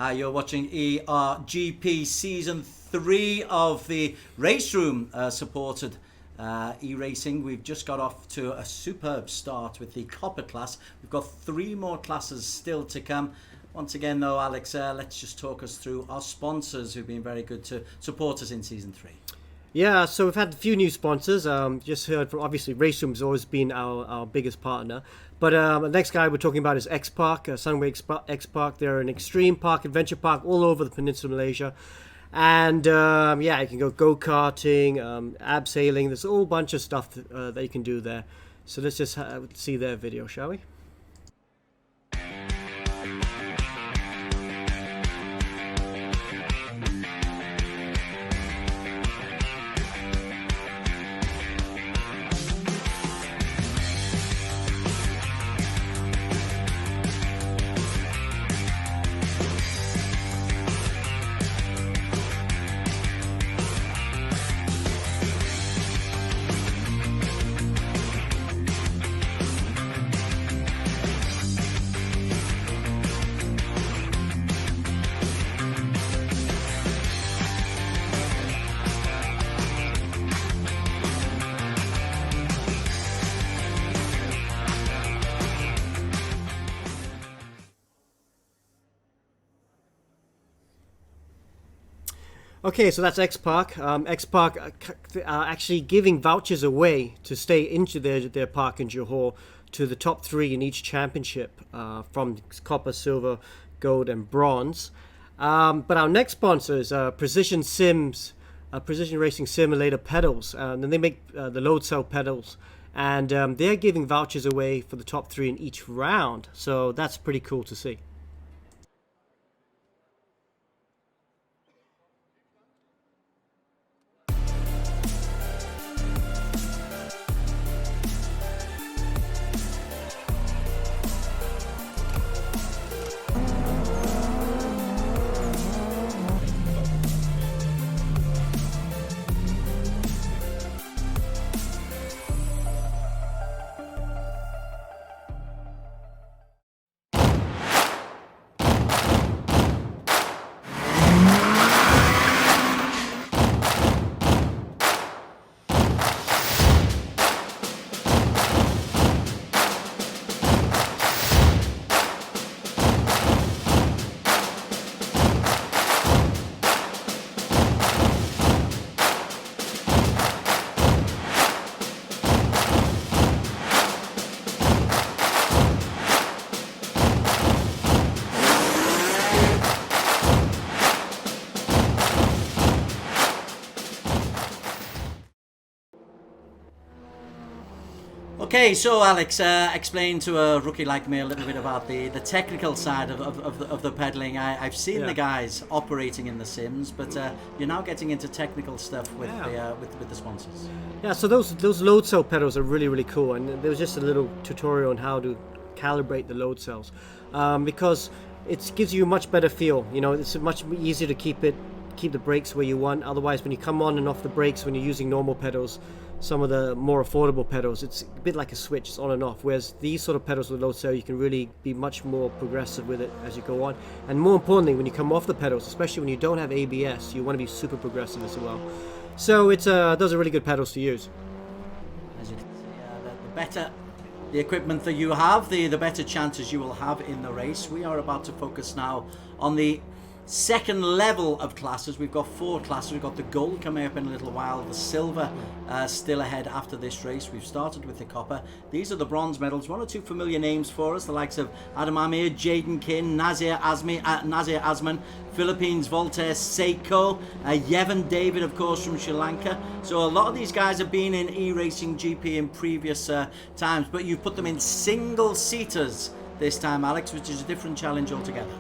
Hi, you're watching ERGP Season 3 of the Race Room supported eRacing. We've just got off to a superb start with the Copper class. We've got 3 more classes still to come. Once again though, Alex, let's just talk us through our sponsors who've been very good to support us in Season 3. Yeah, so we've had a few new sponsors. Just heard from, obviously, Race Room has always been our biggest partner. But the next guy we're talking about is X-Park, Sunway X-Park. They're an extreme park, adventure park all over the Peninsula of Malaysia. And yeah, you can go go-karting, abseiling. There's a whole bunch of stuff that you can do there. So let's just see their video, shall we? Okay, so that's X-Park. X-Park are actually giving vouchers away to stay into their park in Johor to the top 3 in each championship from copper, silver, gold and bronze. But our next sponsor is Precision Racing Simulator pedals. And they make the load cell pedals. And they're giving vouchers away for the top 3 in each round. So that's pretty cool to see. Okay, so Alex, explain to a rookie like me a little bit about the technical side of the pedaling. I've seen the guys operating in the sims, but you're now getting into technical stuff with the sponsors. Yeah, so those load cell pedals are really cool, and there was just a little tutorial on how to calibrate the load cells because it gives you a much better feel. You know, it's much easier to keep the brakes where you want. Otherwise, when you come on and off the brakes when you're using normal pedals, some of the more affordable pedals, it's a bit like a switch, it's on and off. Whereas these sort of pedals with load cell, you can really be much more progressive with it as you go on. And more importantly, when you come off the pedals, especially when you don't have ABS, you want to be super progressive as well. So it's those are really good pedals to use. As you can see, the better the equipment that you have, the better chances you will have in the race. We are about to focus now on the second level of classes. We've got 4 classes. We've got the gold coming up in a little while, the silver still ahead after this race. We've started with the copper. These are the bronze medals. 1 or 2 familiar names for us, the likes of Adam Amir, Jaden Kin, Nazir Asman, Philippines Voltaire Seiko, Yevon David, of course, from Sri Lanka. So a lot of these guys have been in eRacing GP in previous times, but you've put them in single seaters this time, Alex, which is a different challenge altogether.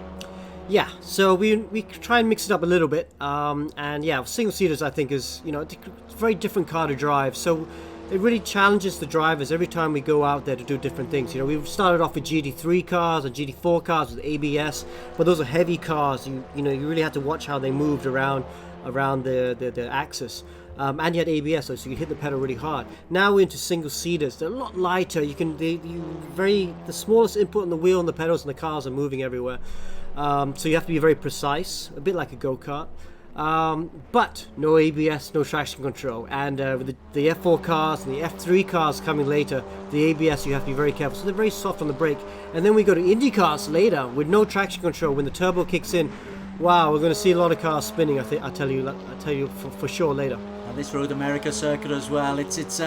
Yeah, so we try and mix it up a little bit, and yeah, single seaters I think is, you know, it's a very different car to drive. So it really challenges the drivers every time we go out there to do different things. You know, we've started off with GT3 cars and GT4 cars with ABS, but those are heavy cars. You know, you really had to watch how they moved around the axis. And you had ABS, so you hit the pedal really hard. Now we're into single seaters. They're a lot lighter. The smallest input on the wheel and the pedals and the cars are moving everywhere. So you have to be very precise, a bit like a go-kart. But no ABS, no traction control, and with the F4 cars and the F3 cars coming later, the ABS you have to be very careful, so they're very soft on the brake. And then we go to Indycars later with no traction control. When the turbo kicks in, wow, we're going to see a lot of cars spinning. I'll tell you for sure later. And this Road America circuit as well, it's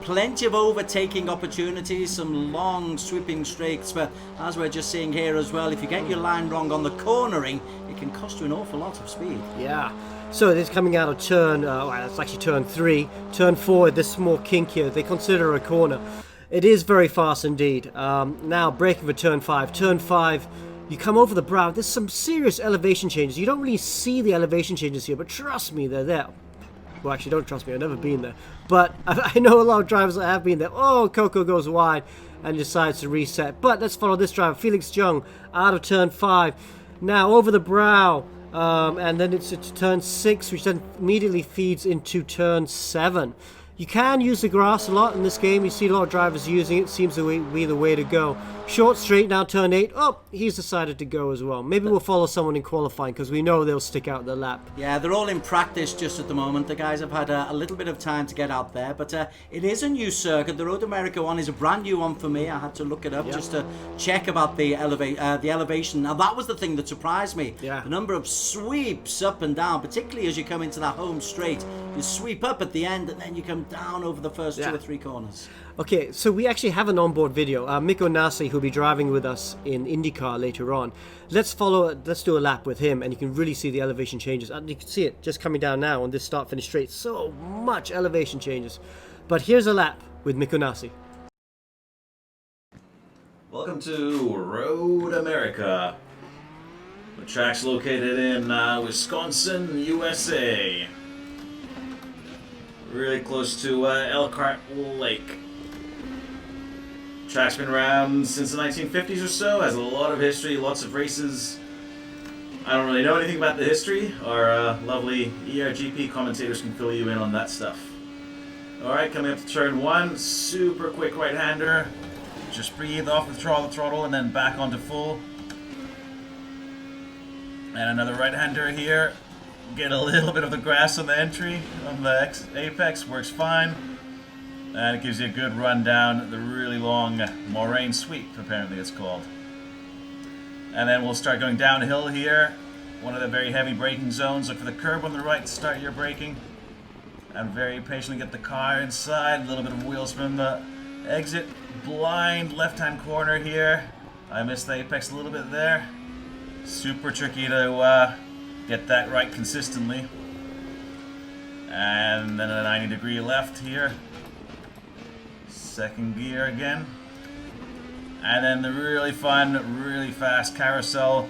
plenty of overtaking opportunities, some long sweeping straights, but as we're just seeing here as well, if you get your line wrong on the cornering, it can cost you an awful lot of speed. Yeah, so this coming out of turn, it's actually turn 3, turn 4, this more kinkier, they consider a corner. It is very fast indeed. Now braking for turn 5. Turn 5, you come over the brow, there's some serious elevation changes. You don't really see the elevation changes here, but trust me, they're there. Well, actually, don't trust me, I've never been there. But I know a lot of drivers that have been there. Oh, Coco goes wide and decides to reset. But let's follow this driver, Felix Jung, out of turn 5. Now over the brow, and then it's turn 6, which then immediately feeds into turn 7. You can use the grass a lot in this game. You see a lot of drivers using it. Seems to be the way to go. Short straight, now turn 8. Oh, he's decided to go as well. Maybe we'll follow someone in qualifying because we know they'll stick out the lap. Yeah, they're all in practice just at the moment. The guys have had a little bit of time to get out there, but it is a new circuit. The Road America one is a brand new one for me. I had to look it up just to check about the elevation. Now, that was the thing that surprised me. Yeah. The number of sweeps up and down, particularly as you come into that home straight. You sweep up at the end and then you come down over the first 2 or 3 corners. Okay, so we actually have an onboard video. Mikko Nasi, who'll be driving with us in IndyCar later on. Let's do a lap with him, and you can really see the elevation changes. And you can see it just coming down now on this start-finish straight. So much elevation changes. But here's a lap with Mikko Nasi. Welcome to Road America. The track's located in Wisconsin, USA. Really close to Elkhart Lake. Track's been around since the 1950s or so, has a lot of history, lots of races. I don't really know anything about the history. Our lovely ERGP commentators can fill you in on that stuff. Alright, coming up to turn 1, super quick right-hander. Just breathe off the throttle and then back onto full. And another right-hander here. Get a little bit of the grass on the entry, on the apex, works fine. And it gives you a good run down the really long moraine sweep, apparently it's called. And then we'll start going downhill here. One of the very heavy braking zones. Look for the curb on the right to start your braking. And very patiently get the car inside. A little bit of wheel spin. The exit blind left-hand corner here. I missed the apex a little bit there. Super tricky to get that right consistently. And then a 90-degree left here. Second gear again. And then the really fun, really fast carousel.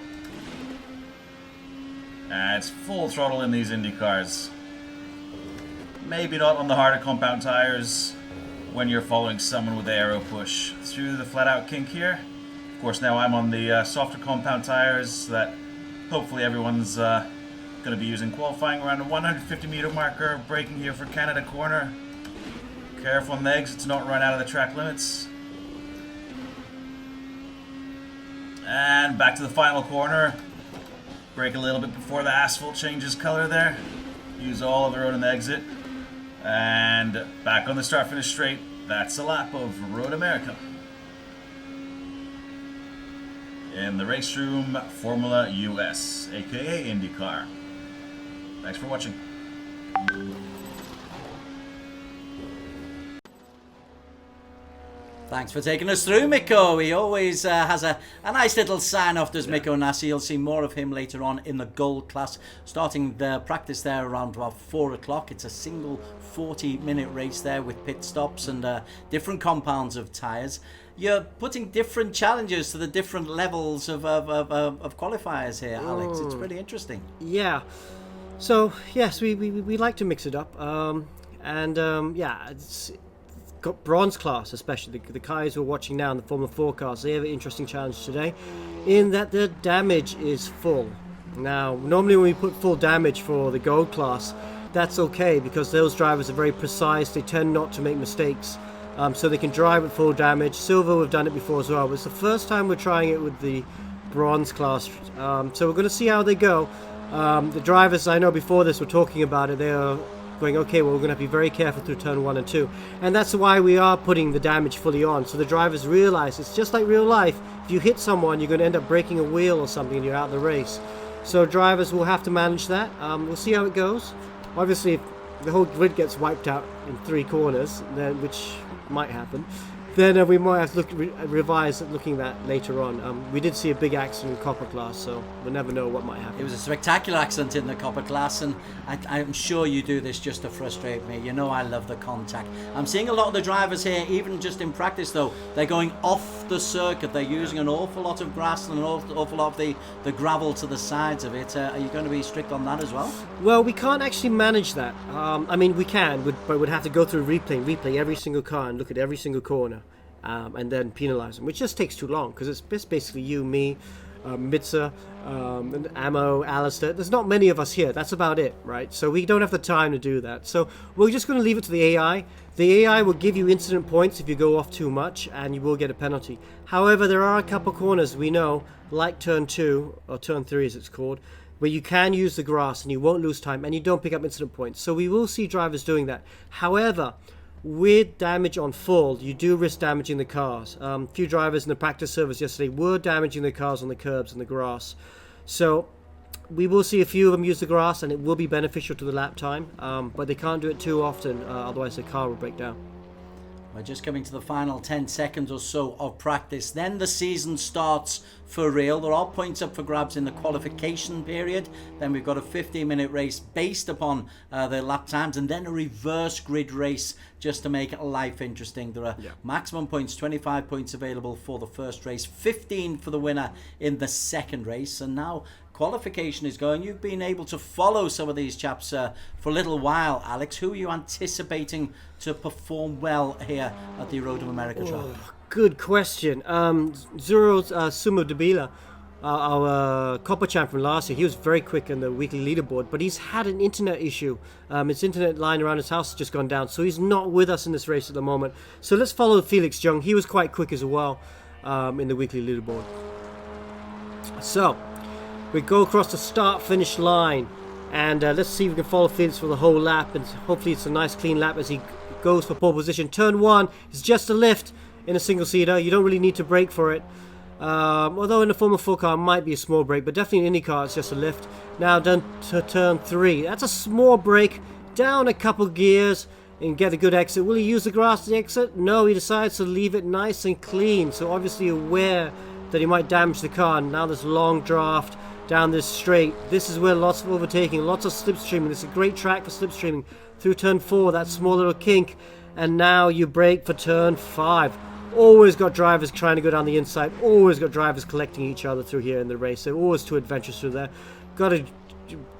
And it's full throttle in these IndyCars. Maybe not on the harder compound tires when you're following someone with the aero push. Through the flat out kink here. Of course, now I'm on the softer compound tires that hopefully everyone's going to be using qualifying around the 150 meter marker. Braking here for Canada corner. Careful on the exit to not run out of the track limits. And back to the final corner. Brake a little bit before the asphalt changes color there. Use all of the road on the exit. And back on the start finish straight. That's a lap of Road America. In the race room, Formula US, aka IndyCar. Thanks for watching. Thanks for taking us through, Mikko. He always has a nice little sign-off, does Mikko Nasi. You'll see more of him later on in the gold class. Starting the practice there around about 4 o'clock. It's a single 40-minute race there with pit stops and different compounds of tyres. You're putting different challenges to the different levels of qualifiers here, Alex. It's pretty interesting. Yeah. So, yes, we like to mix it up. Yeah, it's got bronze class, especially the guys who are watching now in the Formula 4 cars. They have an interesting challenge today in that the damage is full. Now, normally when we put full damage for the gold class, that's okay because those drivers are very precise. They tend not to make mistakes, so they can drive at full damage. Silver, we've done it before as well. But it's the first time we're trying it with the bronze class. So we're going to see how they go. The drivers, I know before this were talking about it, they are going, okay, well, we're going to have to be very careful through turn 1 and 2. And that's why we are putting the damage fully on, so the drivers realize it's just like real life. If you hit someone, you're going to end up breaking a wheel or something and you're out of the race. So drivers will have to manage that. We'll see how it goes. Obviously, if the whole grid gets wiped out in 3 corners, then, which might happen, then we might have to revise looking at that later on. We did see a big accident in copper class, so we'll never know what might happen. It was a spectacular accident in the copper class, and I'm sure you do this just to frustrate me. You know I love the contact. I'm seeing a lot of the drivers here, even just in practice though, they're going off the circuit. They're using an awful lot of grass and an awful lot of the gravel to the sides of it. Are you going to be strict on that as well? Well, we can't actually manage that. I mean, we can, but we'd have to go through replay every single car and look at every single corner. And then penalise them, which just takes too long because it's basically you, me, Mitza, and Ammo, Alistair. There's not many of us here. That's about it, right? So we don't have the time to do that. So we're just going to leave it to the AI. The AI will give you incident points if you go off too much, and you will get a penalty. However, there are a couple corners we know, like turn 2 or turn 3 as it's called, where you can use the grass and you won't lose time and you don't pick up incident points. So we will see drivers doing that. However, with damage on full, you do risk damaging the cars. A few drivers in the practice service yesterday were damaging the cars on the curbs and the grass. So we will see a few of them use the grass, and it will be beneficial to the lap time, but they can't do it too often, otherwise the car will break down. We're just coming to the final 10 seconds or so of practice. Then the season starts for real. There are points up for grabs in the qualification period. Then we've got a 15-minute race based upon the lap times, and then a reverse grid race just to make life interesting. There are maximum points, 25 points available for the first race, 15 for the winner in the second race. And now qualification is going. You've been able to follow some of these chaps for a little while, Alex. Who are you anticipating to perform well here at the Road of America track? Good question. Zuro Sumo Debila, our copper champ from last year, he was very quick in the weekly leaderboard, but he's had an internet issue. His internet line around his house has just gone down, so he's not with us in this race at the moment. So let's follow Felix Jung. He was quite quick as well in the weekly leaderboard. So we go across the start-finish line, and let's see if we can follow Felix for the whole lap, and hopefully it's a nice clean lap as he goes for pole position. Turn 1 is just a lift in a single-seater. You don't really need to brake for it. Although in a Formula 4 car it might be a small brake, but definitely in an IndyCar it's just a lift. Now down to turn 3. That's a small brake, down a couple gears and get a good exit. Will he use the grass to exit? No, he decides to leave it nice and clean. So obviously aware that he might damage the car. Now this long draft down this straight. This is where lots of overtaking, lots of slipstreaming. This is a great track for slipstreaming. Through turn 4, that small little kink, and now you brake for turn 5. Always got drivers trying to go down the inside. Always got drivers collecting each other through here in the race. They're always too adventurous through there. Got to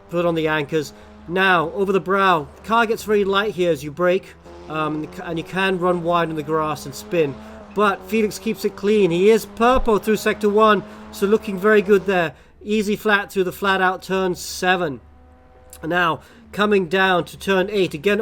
put on the anchors. Now over the brow. The car gets very light here as you brake, and you can run wide in the grass and spin. But Felix keeps it clean. He is purple through sector 1, so looking very good there. Easy flat through the flat out turn 7. Now coming down to turn 8, again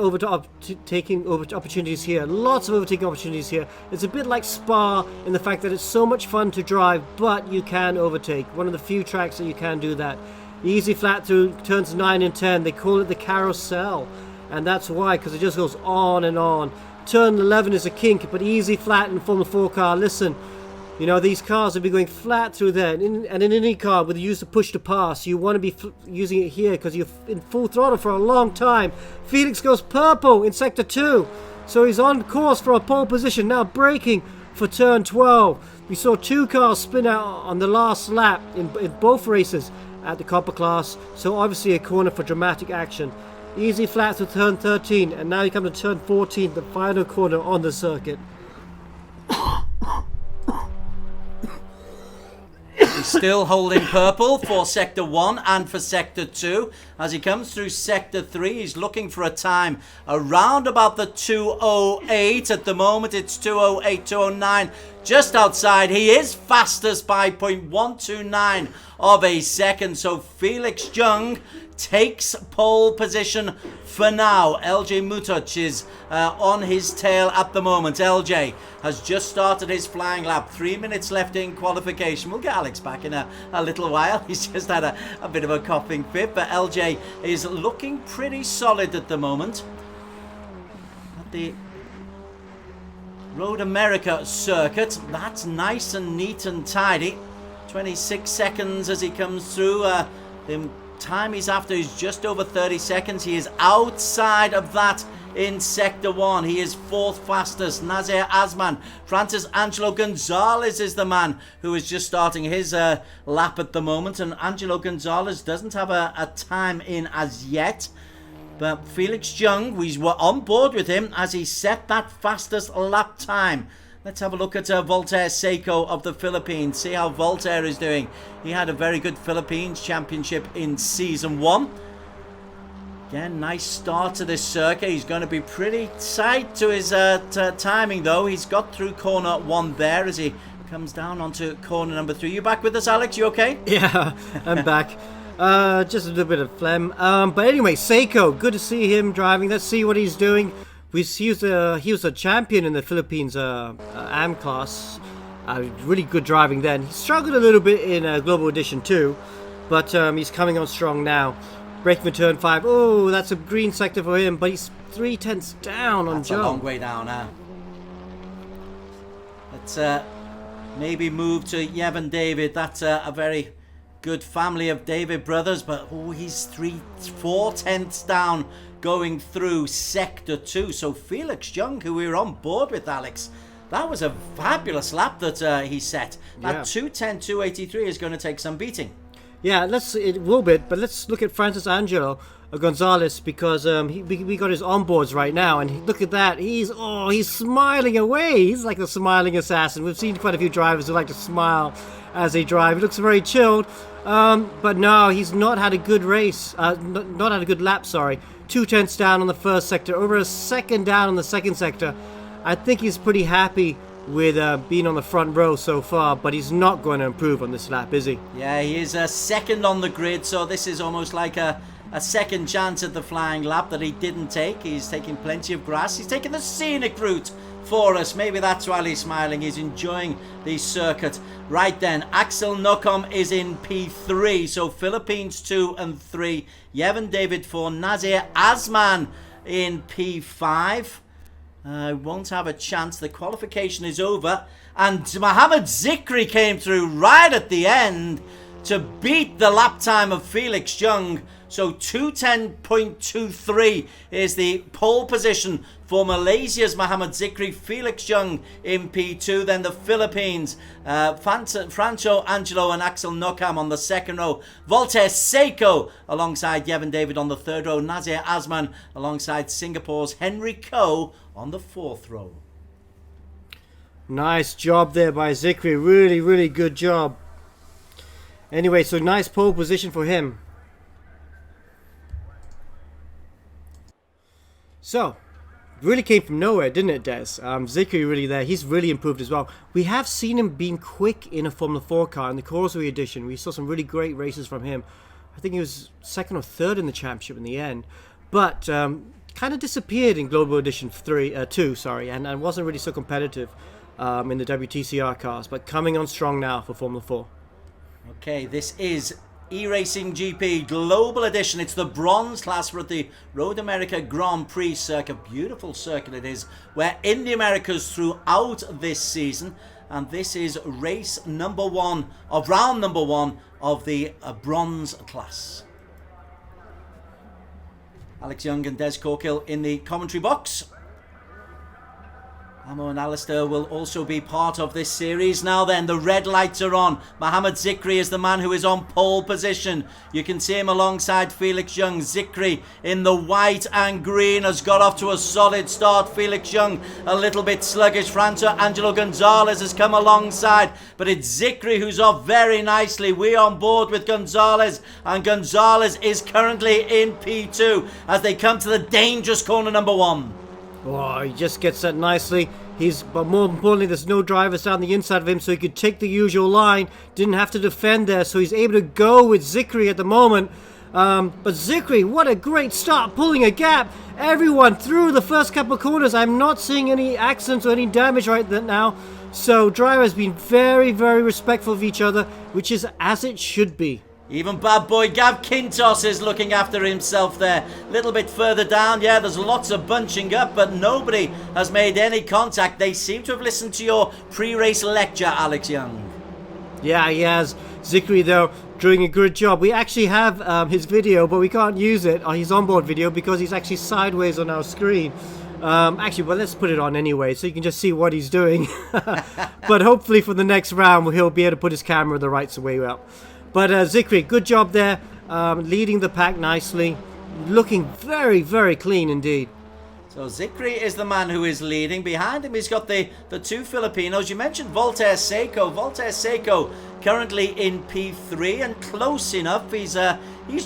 taking over opportunities here. Lots of overtaking opportunities here. It's a bit like Spa in the fact that it's so much fun to drive, but you can overtake. One of the few tracks that you can do that. Easy flat through turns 9 and 10. They call it the carousel, and that's why, because it just goes on and on. Turn 11 is a kink, but easy flat in a Formula 4 car. Listen, you know, these cars will be going flat through there. And in any car with the use of push to pass, you want to be using it here because you're in full throttle for a long time. Felix goes purple in sector 2. So he's on course for a pole position. Now braking for turn 12. We saw 2 cars spin out on the last lap in both races at the copper class. So obviously a corner for dramatic action. Easy flat to turn 13. And now you come to turn 14, the final corner on the circuit. He's still holding purple for sector 1 and for sector 2. As he comes through sector 3, he's looking for a time around about the 2:08. At the moment, it's 2:08, 2:09. Just outside. He is fastest by 0.129 of a second. So Felix Jung takes pole position for now. LJ Mutoc is on his tail at the moment. LJ has just started his flying lap. 3 minutes left in qualification. We'll get Alex back in a little while. He's just had a bit of a coughing fit, but LJ is looking pretty solid at the moment. At the Road America circuit, that's nice and neat and tidy. 26 seconds as he comes through. The time he's after is just over 30 seconds. He is outside of that in Sector 1. He is 4th fastest. Nazir Asman. Francis Angelo Gonzalez is the man who is just starting his lap at the moment. And Angelo Gonzalez doesn't have a time in as yet. But Felix Jung, we were on board with him as he set that fastest lap time. Let's have a look at Voltaire Seiko of the Philippines. See how Voltaire is doing. He had a very good Philippines championship in Season 1. Again, nice start to this circuit. He's going to be pretty tight to his timing, though. He's got through corner 1 there as he comes down onto corner number 3. You back with us, Alex? You okay? Yeah, I'm back. Just a little bit of phlegm. But anyway, Seiko, good to see him driving. Let's see what he's doing. He was a champion in the Philippines AM class. Really good driving then. He struggled a little bit in Global Edition too, but he's coming on strong now. Braking for turn 5. Oh, that's a green sector for him, but he's 3/10 down on Joe. That's a long way down now. Let's maybe move to Yevon David. That's a very good family of David brothers, but he's 4/10 down going through Sector 2. So Felix Jung, who we were on board with, Alex, that was a fabulous lap that he set. That 2:10.283 is going to take some beating. Yeah, it will bit, but let's look at Francis Angelo Gonzalez, because we got his onboards right now, and look at that. He's smiling away. He's like the smiling assassin. We've seen quite a few drivers who like to smile as they drive. He looks very chilled. But no, he's not had a good race. Not had a good lap, sorry. 2/10 down on the first sector, over a second down on the second sector. I think he's pretty happy with being on the front row so far, but he's not going to improve on this lap, is he? Yeah, he is second on the grid, so this is almost like a second chance at the flying lap that he didn't take. He's taking plenty of grass. He's taking the scenic route for us. Maybe that's why he's smiling. He's enjoying the circuit. Right then, Axel Nocom is in P3. So Philippines 2 and 3. Yevon David 4. Nazir Asman in P5. Won't have a chance. The qualification is over. And Mohammed Zikri came through right at the end to beat the lap time of Felix Jung. So 2:10.23 is the pole position for Malaysia's Mohammed Zikri. Felix Jung in P2. Then the Philippines, Franco Angelo and Axel Nocam on the second row. Voltaire Seiko alongside Yevon David on the third row. Nazir Asman alongside Singapore's Henry Koh on the fourth row. Nice job there by Zikri. Really, really good job. Anyway, so nice pole position for him. So, really came from nowhere, didn't it, Des? Zikri really there. He's really improved as well. We have seen him being quick in a Formula 4 car in the Causeway edition. We saw some really great races from him. I think he was second or third in the championship in the end. But kind of disappeared in Global Edition 2, and wasn't really so competitive in the WTCR cars. But coming on strong now for Formula 4. Okay, this is eRacing GP Global Edition. It's the bronze class for the Road America Grand Prix circuit. Beautiful circuit it is. We're in the Americas throughout this season, and this is race number 1 of round number 1 of the bronze class. Alex Young and Des Corkill in the commentary box. Amo and Alistair will also be part of this series. Now then, the red lights are on. Mohammed Zikri is the man who is on pole position. You can see him alongside Felix Jung. Zikri in the white and green has got off to a solid start. Felix Jung a little bit sluggish. Franco Angelo Gonzalez has come alongside, but it's Zikri who's off very nicely. We're on board with Gonzalez, and Gonzalez is currently in P2 as they come to the dangerous corner number 1. Oh, he just gets that nicely. But more importantly, there's no drivers down the inside of him, so he could take the usual line. Didn't have to defend there, so he's able to go with Zikri at the moment. But Zikri, what a great start, pulling a gap. Everyone through the first couple of corners. I'm not seeing any accidents or any damage right now. So drivers been very, very respectful of each other, which is as it should be. Even bad boy Gav Kintos is looking after himself there. A little bit further down, yeah, there's lots of bunching up, but nobody has made any contact. They seem to have listened to your pre-race lecture, Alex Young. Yeah, he has. Zikri, though, doing a good job. We actually have his video, but we can't use it, his onboard video, because he's actually sideways on our screen. Actually, well, let's put it on anyway, so you can just see what he's doing. But hopefully for the next round, he'll be able to put his camera the right way up. But Zikri, good job there, leading the pack nicely, looking very, very clean indeed. So Zikri is the man who is leading. Behind him, he's got the two Filipinos. You mentioned Voltaire Seiko. Voltaire Seiko currently in P3 and close enough. He's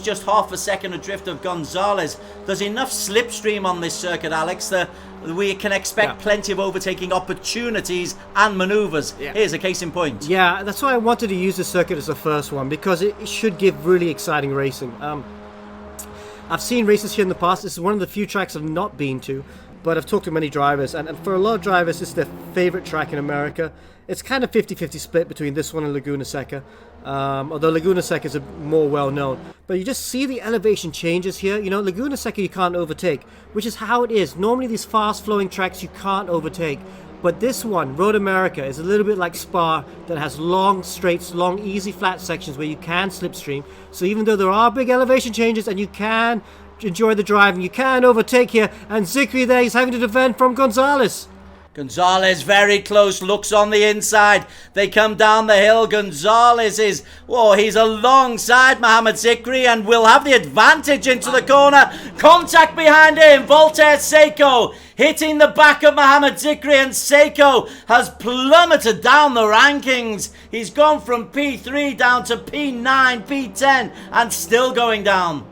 just half a second adrift of Gonzalez. There's enough slipstream on this circuit, Alex, that we can expect plenty of overtaking opportunities and maneuvers. Yeah. Here's a case in point. Yeah, that's why I wanted to use the circuit as the first one, because it should give really exciting racing. I've seen races here in the past. This is one of the few tracks I've not been to, but I've talked to many drivers, and for a lot of drivers, it's their favorite track in America. It's kind of 50-50 split between this one and Laguna Seca, although Laguna Seca is more well-known. But you just see the elevation changes here. You know, Laguna Seca you can't overtake, which is how it is. Normally these fast-flowing tracks you can't overtake. But this one, Road America, is a little bit like Spa, that has long straights, long easy flat sections where you can slipstream. So even though there are big elevation changes and you can enjoy the drive and you can overtake here, and Zikri there, he's having to defend from Gonzalez. Gonzalez very close, looks on the inside. They come down the hill. Gonzalez is, he's alongside Mohamed Zikri and will have the advantage into the corner. Contact behind him. Voltaire Seiko hitting the back of Mohamed Zikri, and Seiko has plummeted down the rankings. He's gone from P3 down to P9, P10 and still going down.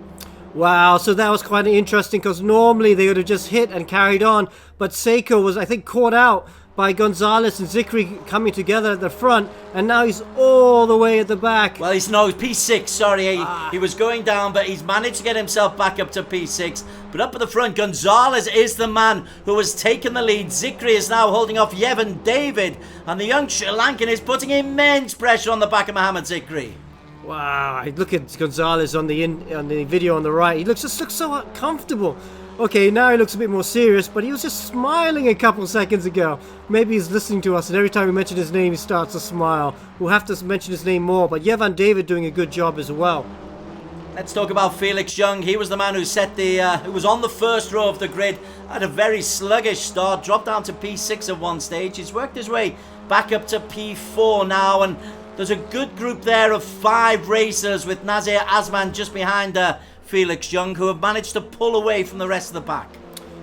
Wow, so that was quite interesting, because normally they would have just hit and carried on, but Seiko was, I think, caught out by Gonzalez and Zikri coming together at the front, and now he's all the way at the back. Well, he's P6, sorry. He was going down, but he's managed to get himself back up to P6. But up at the front, Gonzalez is the man who has taken the lead. Zikri is now holding off Yevon David, and the young Sri Lankan is putting immense pressure on the back of Mohamed Zikri. Wow, look at Gonzalez on the video on the right. He looks so comfortable. Okay, now he looks a bit more serious, but he was just smiling a couple seconds ago. Maybe he's listening to us, and every time we mention his name, he starts to smile. We'll have to mention his name more, but Yevon David doing a good job as well. Let's talk about Felix Young. He was the man who who was on the first row of the grid, had a very sluggish start, dropped down to P6 at one stage. He's worked his way back up to P4 now, and there's a good group there of 5 racers with Nazir Azman just behind Felix Young, who have managed to pull away from the rest of the pack.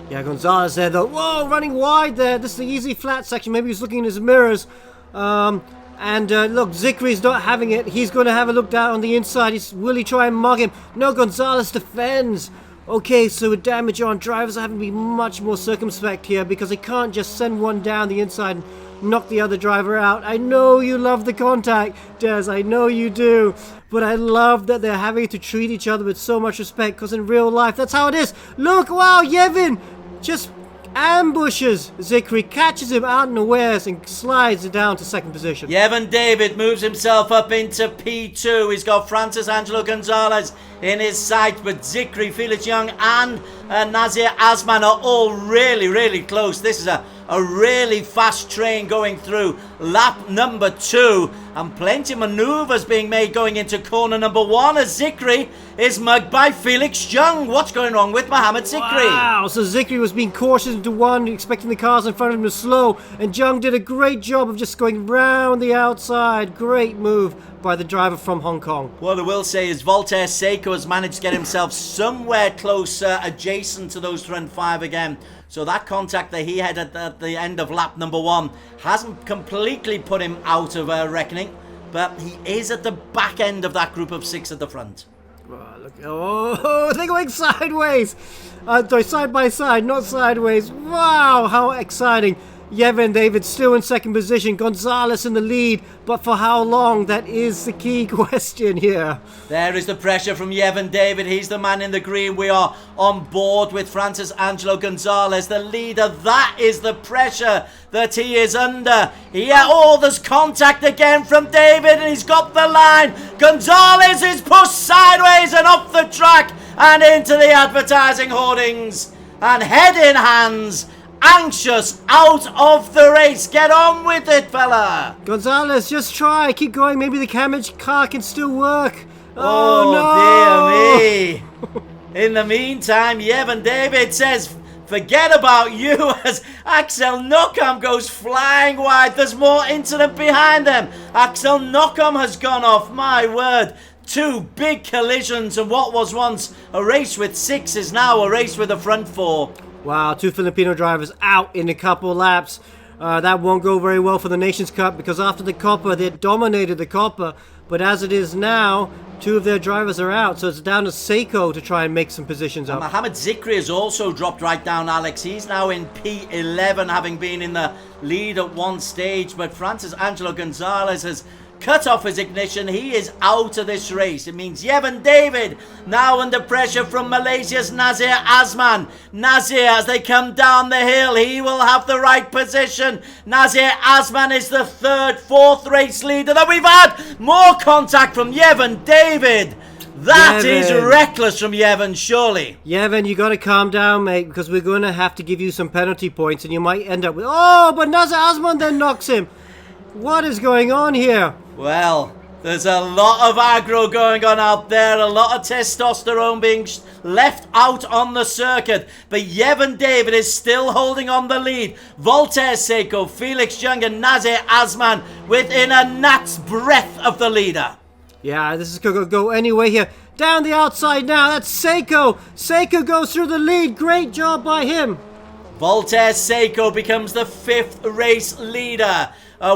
Yeah, Gonzalez there though. Whoa, running wide there. This is the easy flat section. Maybe he's looking in his mirrors. Look, Zikri's not having it. He's going to have a look down on the inside. Will he try and mug him? No, Gonzalez defends. Okay, so with damage on, drivers are having to be much more circumspect here, because they can't just send one down the inside and knock the other driver out. I know you love the contact, Des, I know you do, but I love that they're having to treat each other with so much respect, because in real life, that's how it is. Look, wow, Yevon just ambushes Zikri, catches him out unawares, and slides it down to second position. Yevon David moves himself up into P2. He's got Francis Angelo Gonzalez in his sight, but Zikri, Felix Young and Nazir Azman are all really, really close. This is a really fast train going through lap number 2, and plenty of maneuvers being made going into corner number 1 as Zikri is mugged by Felix Young. What's going wrong with Mohamed Zikri? Wow, so Zikri was being cautious into one, expecting the cars in front of him to slow, and Young did a great job of just going round the outside. Great move by the driver from Hong Kong. What I will say is Voltaire Seiko has managed to get himself somewhere closer, adjacent to those front 5 again. So that contact that he had at the end of lap number 1 hasn't completely put him out of reckoning, but he is at the back end of that group of 6 at the front. Oh, look. Oh, they're going sideways. Sorry, side by side, not sideways. Wow, how exciting. Yevon David still in second position. Gonzalez in the lead. But for how long? That is the key question here. There is the pressure from Yevon David. He's the man in the green. We are on board with Francis Angelo Gonzalez, the leader. That is the pressure that he is under. Yeah, there's contact again from David, and he's got the line. Gonzalez is pushed sideways and off the track and into the advertising hoardings. And head in hands, anxious out of the race. Get on with it, fella. Gonzalez, just try. Keep going. Maybe the damaged car can still work. Oh, dear me. In the meantime, Yevon David says, forget about you, as Axel Knockham goes flying wide. There's more incident behind them. Axel Knockham has gone off. My word. 2 big collisions, and what was once a race with 6 is now a race with a front 4. Wow, 2 Filipino drivers out in a couple laps. That won't go very well for the Nations Cup, because after the Copa, they dominated the Copa. But as it is now, 2 of their drivers are out. So it's down to Seiko to try and make some positions up. Mohamed Zikri has also dropped right down, Alex. He's now in P11, having been in the lead at one stage. But Francis Angelo Gonzalez has cut off his ignition. He is out of this race. It means Yevon David now under pressure from Malaysia's Nazir Azman. Nazir, as they come down the hill, he will have the right position. Nazir Azman is the 3rd, 4th race leader that we've had. More contact from Yevon David. That is reckless from Yevon, surely. Yevon, you got to calm down, mate, because we're going to have to give you some penalty points, and you might end up with... Oh, but Nazir Azman then knocks him. What is going on here? Well, there's a lot of aggro going on out there, a lot of testosterone being left out on the circuit. But Yevon David is still holding on the lead. Voltaire Seiko, Felix Young and Nazir Azman within a gnat's breadth of the leader. Yeah, this is going to go anyway here. Down the outside now, that's Seiko. Seiko goes through the lead. Great job by him. Voltaire Seiko becomes the 5th race leader.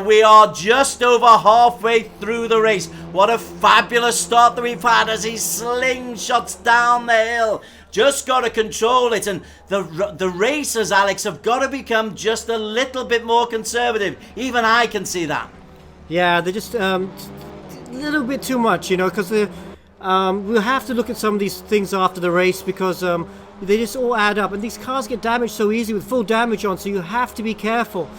We are just over halfway through the race. What a fabulous start that we've had as he slingshots down the hill. Just got to control it. And the racers, Alex, have got to become just a little bit more conservative. Even I can see that. Yeah, they're just a little bit too much, you know, because we'll have to look at some of these things after the race, because they just all add up. And these cars get damaged so easy with full damage on, so you have to be careful.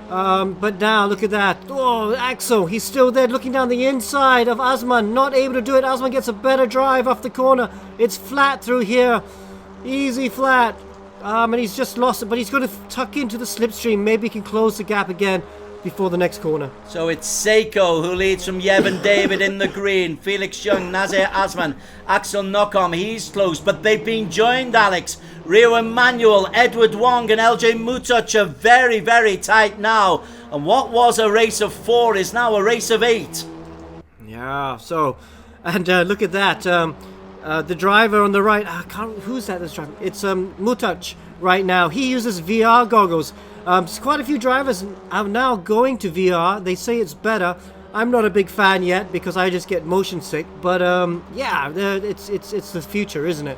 But now, look at that. Oh, Axel, he's still there looking down the inside of Azman. Not able to do it. Azman gets a better drive off the corner. It's flat through here. Easy flat. And he's just lost it, but he's going to tuck into the slipstream. Maybe he can close the gap again before the next corner. So it's Seiko who leads from Yevon David in the green. Felix Young, Nazir Azman, Axel Knockham, he's close. But they've been joined, Alex. Rio Emanuel, Edward Wong and LJ Mutoch are very, very tight now. And what was a race of 4 is now a race of 8. Yeah, so, and look at that. The driver on the right, who's that that's driving? It's Mutoch right now. He uses VR goggles. Quite a few drivers are now going to VR. They say it's better. I'm not a big fan yet because I just get motion sick. But yeah, it's the future, isn't it?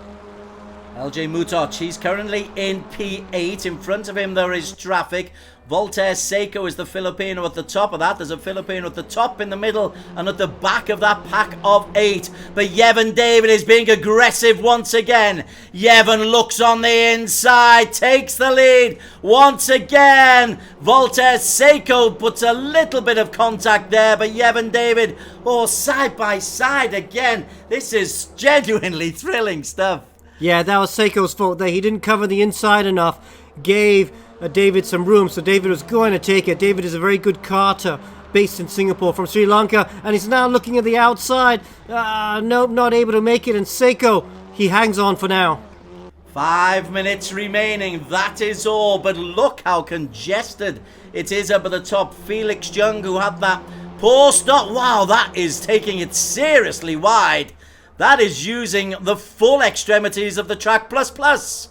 LJ Mutoch, he's currently in P8. In front of him there is traffic. Voltaire Seiko is the Filipino at the top of that. There's a Filipino at the top, in the middle, and at the back of that pack of 8. But Yevon David is being aggressive once again. Yevon looks on the inside, takes the lead once again. Voltaire Seiko puts a little bit of contact there, but Yevon David, side by side again. This is genuinely thrilling stuff. Yeah, that was Seiko's fault there. He didn't cover the inside enough. Gave David some room, so David was going to take it. David is a very good karter based in Singapore from Sri Lanka, and he's now looking at the outside. Nope, not able to make it. And Seiko, he hangs on for now. 5 minutes remaining, that is all. But look how congested it is up at the top. Felix Young, who had that poor stop. Wow, that is taking it seriously wide. That is using the full extremities of the track plus.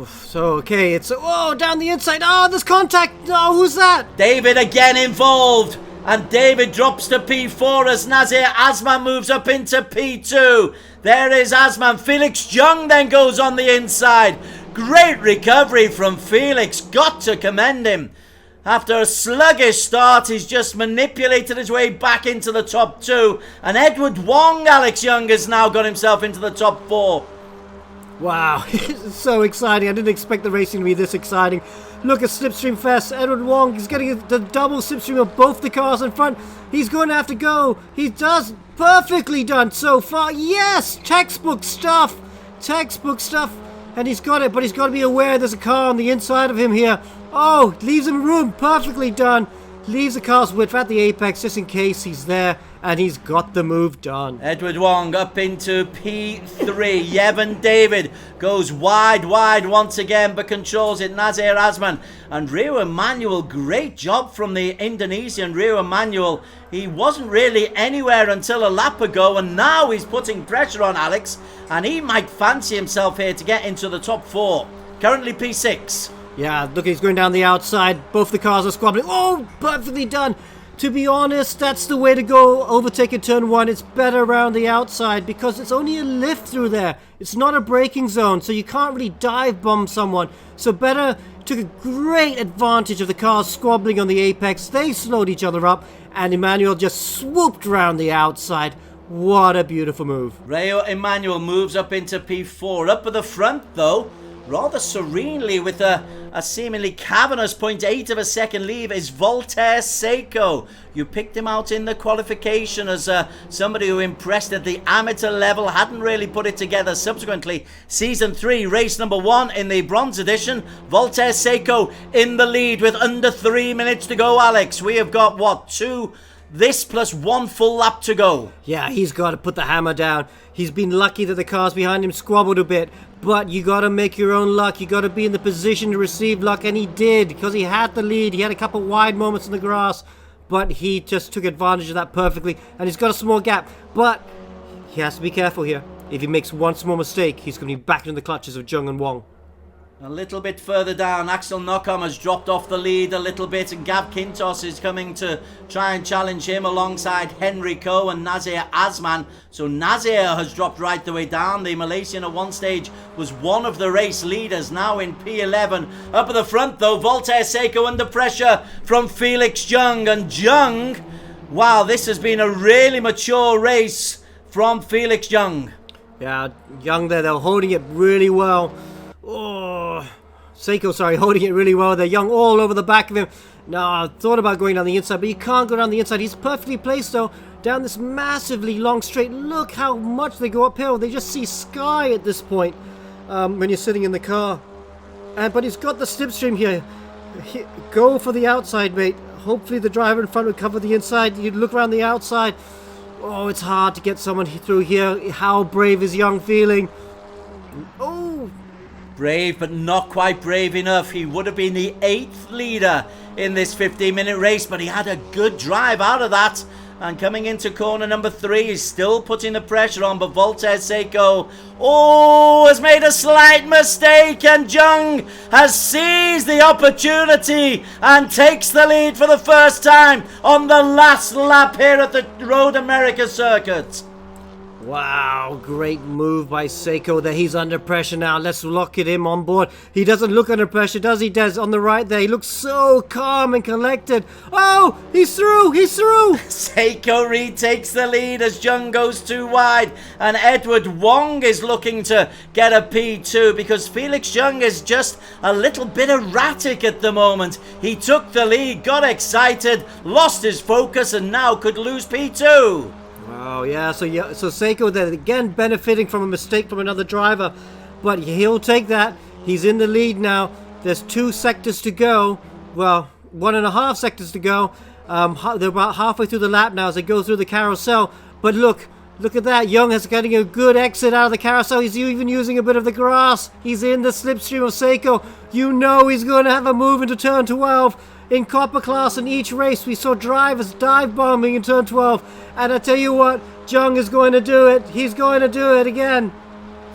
So, okay, it's... down the inside. There's contact. Who's that? David again involved. And David drops to P4 as Nazir Asman moves up into P2. There is Asman. Felix Jung then goes on the inside. Great recovery from Felix. Got to commend him. After a sluggish start, he's just manipulated his way back into the top 2. And Edward Wong, Alex Young, has now got himself into the top 4. Wow, it's so exciting. I didn't expect the racing to be this exciting. Look at Slipstream Fest. Edward Wong is getting the double slipstream of both the cars in front. He's going to have to go. He does perfectly done so far. Yes, textbook stuff. Textbook stuff. And he's got it, but he's got to be aware there's a car on the inside of him here. Oh, leaves him room. Perfectly done. Leaves the car's width at the apex just in case he's there. And he's got the move done. Edward Wong up into P3. Yevon David goes wide once again, but controls it. Nazir Asman and Rio Emanuel. Great job from the Indonesian Rio Emanuel. He wasn't really anywhere until a lap ago, and now he's putting pressure on Alex, and he might fancy himself here to get into the top 4. Currently P6. Yeah, look, he's going down the outside. Both the cars are squabbling. Oh, perfectly done. To be honest, that's the way to go. Overtake in turn 1. It's better around the outside because it's only a lift through there. It's not a braking zone, so you can't really dive bomb someone. So better took a great advantage of the cars squabbling on the apex. They slowed each other up, and Emmanuel just swooped around the outside. What a beautiful move. Rio Emanuel moves up into P4. Up at the front, though, rather serenely with a seemingly cavernous 0.8 of a second lead is Voltaire Seiko. You picked him out in the qualification as somebody who impressed at the amateur level, hadn't really put it together subsequently. Season 3, race number 1 in the bronze edition. Voltaire Seiko in the lead with under 3 minutes to go, Alex. We have got, what, 2... this plus 1 full lap to go. Yeah, he's got to put the hammer down. He's been lucky that the cars behind him squabbled a bit. But you got to make your own luck. You got to be in the position to receive luck. And he did, because he had the lead. He had a couple wide moments in the grass. But he just took advantage of that perfectly. And he's got a small gap. But he has to be careful here. If he makes one small mistake, he's going to be back in the clutches of Jung and Wong. A little bit further down, Axel Knockham has dropped off the lead a little bit, and Gab Quintos is coming to try and challenge him alongside Henry Coe and Nazir Asman. So Nazir has dropped right the way down. The Malaysian at one stage was one of the race leaders, now in P11. Up at the front though, Voltaire Seiko under pressure from Felix Jung. And Jung, wow, this has been a really mature race from Felix Jung. Yeah, Jung there, they're holding it really well. Oh, Seiko, sorry, holding it really well. They're Young all over the back of him. No, I thought about going down the inside, but you can't go down the inside. He's perfectly placed, though, down this massively long straight. Look how much they go uphill. They just see sky at this point when you're sitting in the car. But he's got the slipstream here. Go for the outside, mate. Hopefully the driver in front will cover the inside. You look around the outside. Oh, it's hard to get someone through here. How brave is Young feeling? Oh, brave, but not quite brave enough. He would have been the 8th leader in this 15-minute race, but he had a good drive out of that. And coming into corner number 3, he's still putting the pressure on, but Voltaire Seiko, has made a slight mistake, and Jung has seized the opportunity and takes the lead for the first time on the last lap here at the Road America circuit. wow, great move by Seiko there. He's under pressure now. Let's lock it him on board. He doesn't look under pressure, does he, Des? On the right there, he looks so calm and collected. Oh, he's through, he's through. Seiko retakes the lead as Jung goes too wide, and Edward Wong is looking to get a P2 because Felix Jung is just a little bit erratic at the moment. He took the lead, got excited, lost his focus, and now could lose P2. Oh yeah, so Seiko there again benefiting from a mistake from another driver, but he'll take that. He's in the lead now. There's 2 sectors to go. Well, 1.5 sectors to go. They're about halfway through the lap now as they go through the carousel. But look at that. Young is getting a good exit out of the carousel. He's even using a bit of the grass. He's in the slipstream of Seiko. You know he's going to have a move into turn 12. In Copper class in each race, we saw drivers dive bombing in turn 12. And I tell you what, Jung is going to do it. He's going to do it again.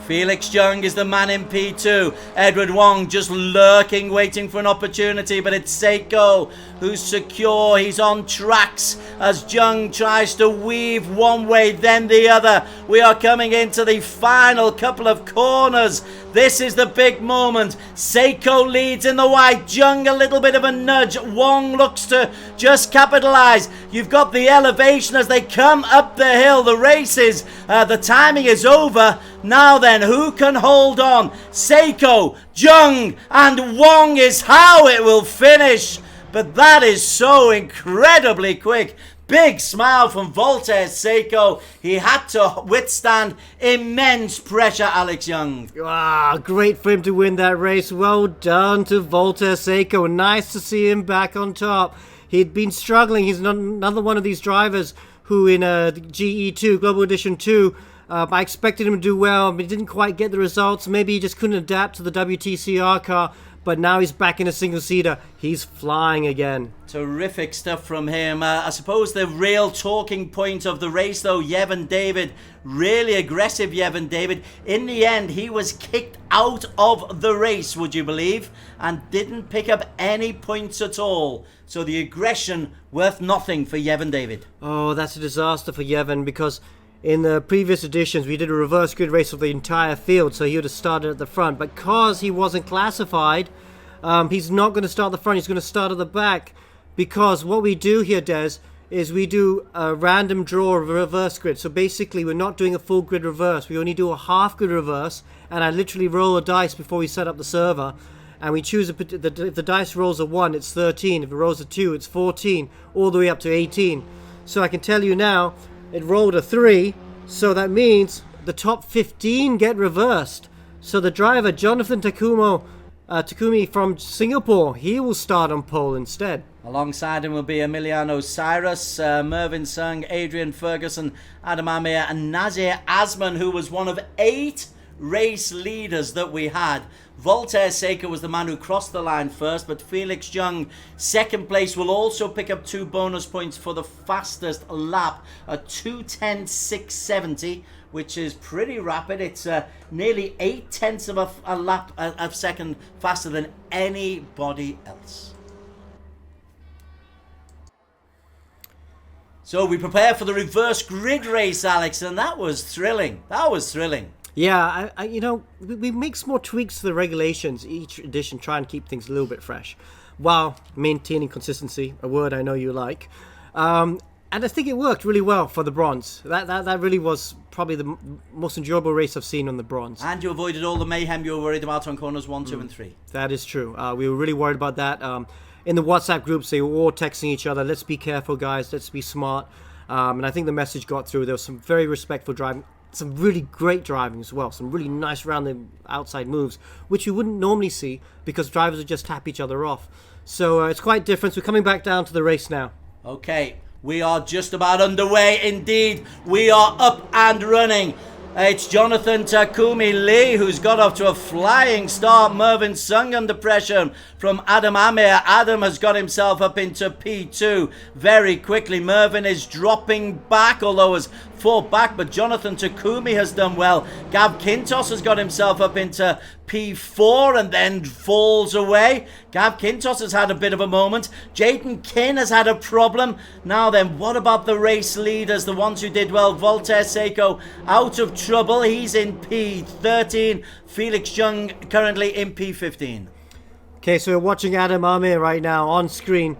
Felix Young is the man in P2. Edward Wong just lurking, waiting for an opportunity, but it's Seiko who's secure. He's on tracks as Young tries to weave one way, then the other. We are coming into the final couple of corners. This is the big moment. Seiko leads in the white. Young a little bit of a nudge. Wong looks to just capitalize. You've got the elevation as they come up the hill. The race is, the timing is over. Now then, who can hold on? Seiko, Young, and Wong is how it will finish. But that is so incredibly quick. Big smile from Voltaire Seiko. He had to withstand immense pressure, Alex Young. Ah, great for him to win that race. Well done to Voltaire Seiko. Nice to see him back on top. He'd been struggling. He's another one of these drivers who in GE2, Global Edition 2, I expected him to do well, but he didn't quite get the results. Maybe he just couldn't adapt to the WTCR car. But now he's back in a single-seater. He's flying again. Terrific stuff from him. I suppose the real talking point of the race, though, Yevon David. Really aggressive, Yevon David. In the end, he was kicked out of the race, would you believe? And didn't pick up any points at all. So the aggression worth nothing for Yevon David. Oh, that's a disaster for Yevon because in the previous editions, we did a reverse grid race of the entire field, so he would have started at the front. But because he wasn't classified, he's not going to start at the front, he's going to start at the back. Because what we do here, Des, is we do a random draw of a reverse grid. So basically, we're not doing a full grid reverse. We only do a half grid reverse, and I literally roll a dice before we set up the server. And we choose, if the dice rolls a 1, it's 13. If it rolls a 2, it's 14, all the way up to 18. So I can tell you now, it rolled a 3, so that means the top 15 get reversed. So the driver, Jonathan Takumi from Singapore, he will start on pole instead. Alongside him will be Emiliano Cyrus, Mervyn Sung, Adrian Ferguson, Adam Amir, and Nazir Asman, who was one of 8 race leaders that we had. Voltaire Seiko was the man who crossed the line first, but Felix Young, second place, will also pick up 2 bonus points for the fastest lap, a 2:10.670, which is pretty rapid. It's nearly 8/10 of a lap a second faster than anybody else. So we prepare for the reverse grid race, Alex, and that was thrilling. That was thrilling. Yeah, we make small tweaks to the regulations each edition, try and keep things a little bit fresh, while maintaining consistency, a word I know you like. And I think it worked really well for the bronze. That really was probably the most enjoyable race I've seen on the bronze. And you avoided all the mayhem you were worried about on corners 1, 2, and 3. That is true. We were really worried about that. In the WhatsApp groups, they were all texting each other, let's be careful, guys, let's be smart. And I think the message got through. There was some very respectful driving, some really great driving as well, some really nice round the outside moves, which you wouldn't normally see because drivers would just tap each other off. So it's quite different. We're coming back down to the race now. Okay, we are just about underway. Indeed, we are up and running. It's Jonathan Takumi Lee who's got off to a flying start. Mervyn Sung under pressure from Adam Amir. Adam has got himself up into P2 very quickly. Mervyn is dropping back, although has fought back, but Jonathan Takumi has done well. Gav Kintos has got himself up into P4 and then falls away. Gav Kintos has had a bit of a moment. Jaden Kin has had a problem. Now then, what about the race leaders, the ones who did well? Voltaire Seiko out of trouble. He's in P13. Felix Young currently in P15. Okay, so we're watching Adam Amir right now on screen.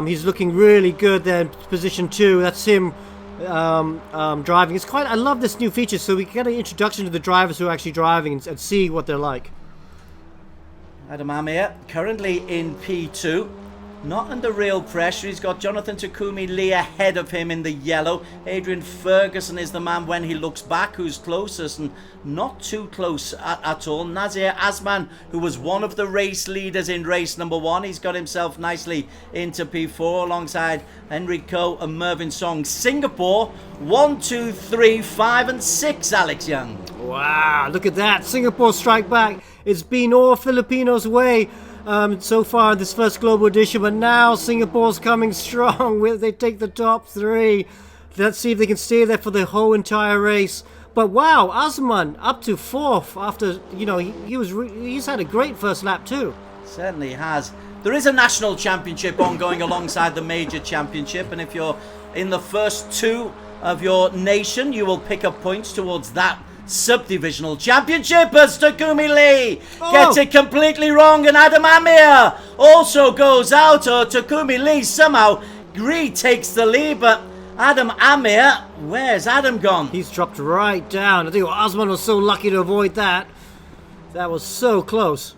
He's looking really good there in position 2. That's him driving. It's quite, I love this new feature, so we get an introduction to the drivers who are actually driving and see what they're like. Adam Amir currently in P2, not under real pressure. He's got Jonathan Takumi Lee ahead of him in the yellow. Adrian Ferguson is the man when he looks back who's closest, and not too close at all. Nazir Asman, who was one of the race leaders in race number 1, he's got himself nicely into P4 alongside Enrico and Mervyn Song. Singapore 1, 2, 3, 5 and 6, Alex Young. Wow, look at that. Singapore strike back. It's been all Filipinos' way so far in this first global edition, but now Singapore's coming strong. They take the top 3. Let's see if they can stay there for the whole entire race. But wow, Osman up to 4th after, you know, he's had a great first lap too. Certainly has. There is a national championship ongoing alongside the major championship, and if you're in the first 2 of your nation, you will pick up points towards that subdivisional championship as Takumi Lee gets it completely wrong, and Adam Amir also goes out. Or Takumi Lee somehow retakes the lead, but Adam Amir, where's Adam gone? He's dropped right down. I think Osman was so lucky to avoid that. That was so close.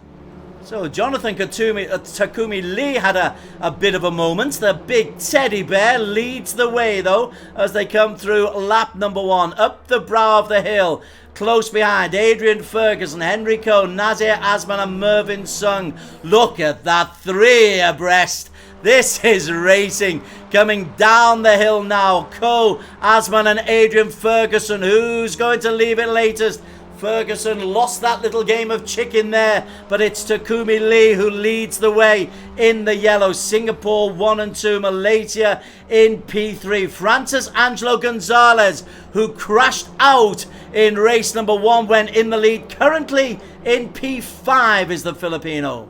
So Jonathan Takumi Lee had a bit of a moment. The big teddy bear leads the way though as they come through lap number 1 up the brow of the hill. Close behind, Adrian Ferguson, Henry Coe, Nazir Asman and Mervyn Sung. Look at that, 3 abreast. This is racing. Coming down the hill now, Coe, Asman and Adrian Ferguson. Who's going to leave it latest? Ferguson lost that little game of chicken there, but it's Takumi Lee who leads the way in the yellow. Singapore 1 and 2, Malaysia in P3. Francis Angelo Gonzalez, who crashed out in race number 1, went in the lead. Currently in P5 is the Filipino.